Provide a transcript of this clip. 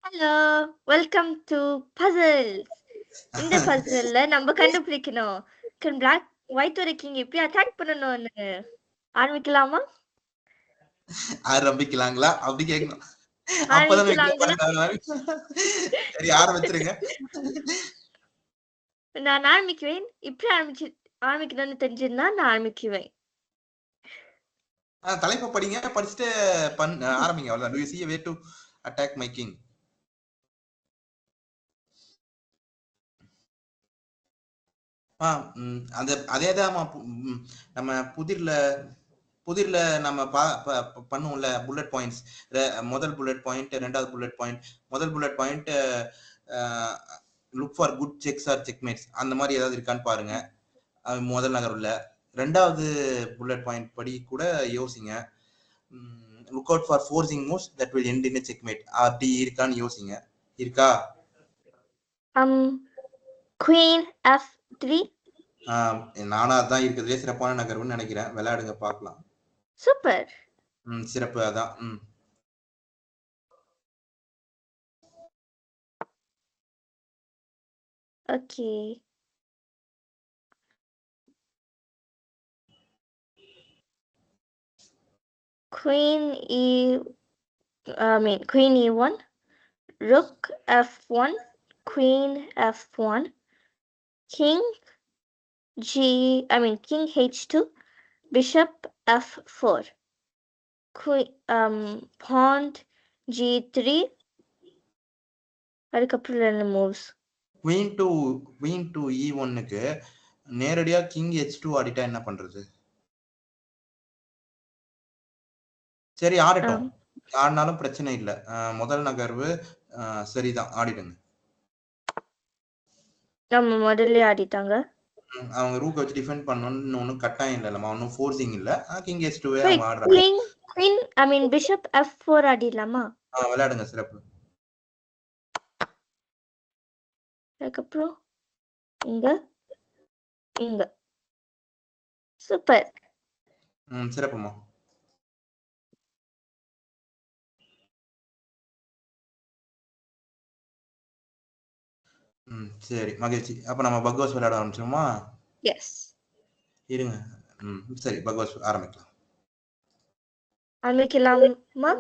Hello welcome to puzzles. இந்த பசில்ல நம்ம கண்டுபிடிக்கணும் பிளாக் ஒயிட் ஒரு கிங் எப்படி அட்டாக் பண்ணணும்னு. ஆரம்பிக்கலாமா? ஆரம்பிக்கலாங்களா அப்படி கேட்கணும். அப்பதான் சரி ஆரம்பிச்சிருங்க. நான் ஆரம்பிக்குவேன். இப்படி ஆரம்பிக்கணும்னு தெரிஞ்சிருந்தா நான் ஆரம்பிக்குவேன். தலைப்பை படிங்க, படிச்சுட்டு ஆரம்பிங்க. அவ்வளவுதான். Do you see a way to attack my king? அதேதான் நம்ம புதிர்ல நம்ம பண்ணுவோம்ல புல்லட் பாயிண்ட்ஸ். முதல் புல்லட் பாயிண்ட், ரெண்டாவது புல்லட் பாயிண்ட். முதல் bullet point look for good checks or checkmates, அந்த மாதிரி ஏதாவது இருக்கான்னு பாருங்க முதல் நகர்வுல. ரெண்டாவது புல்லட் பாயிண்ட் படி கூட யோசிங்க. Look out for forcing moves that will end in a checkmate, அப்படி இருக்கான்னு யோசிங்க. இருக்கா? Queen f3. நானா அதான் இருக்கிறதுலே சிறப்பான நகர்வுன்னு நினைக்கிறேன். விளையாடுங்க பார்க்கலாம். சூப்பர். சிறப்பு. அதான். Okay. Queen e1, rook f1, queen f1, king h2, bishop f4, pawn g3. அதுக்கப்புறம் ரெண்டு மூவ்ஸ். குவீன் டு e1க்கு நேரடியா கிங் h2 ஆடிட்டா என்ன பண்றது? சரி ஆடட்டும். ஆடினாலும் பிரச்சனை இல்ல. முதல் நகர்வு சரிதான், ஆடிடுங்க. நம்ம முதல்ல ஆடிட்டாங்க. அவங்க ரூக் வச்சு டிஃபெண்ட் பண்ணனும்னு ஒன்னும் கட்டாயம் இல்ல. நம்ம ஒன்னும் ஃபோர்சிங் இல்ல. கிங் h2 அவங்க ஆடுறாங்க. Bishop f4 ஆடிடலாமா? விளையாடுங்க. சிறப்பு. அதுக்கப்புறம் இங்க சூப்பர். சிறப்புமா. சரி, மகிழ்ச்சி. அப்ப நம்ம பக்வாஸ் விளையாட ஆரம்பிச்சோமா? எஸ். இருங்க. சரி, பக்வாஸ் ஆரம்பிக்கலாம். ஆரம்பிக்கலாமா?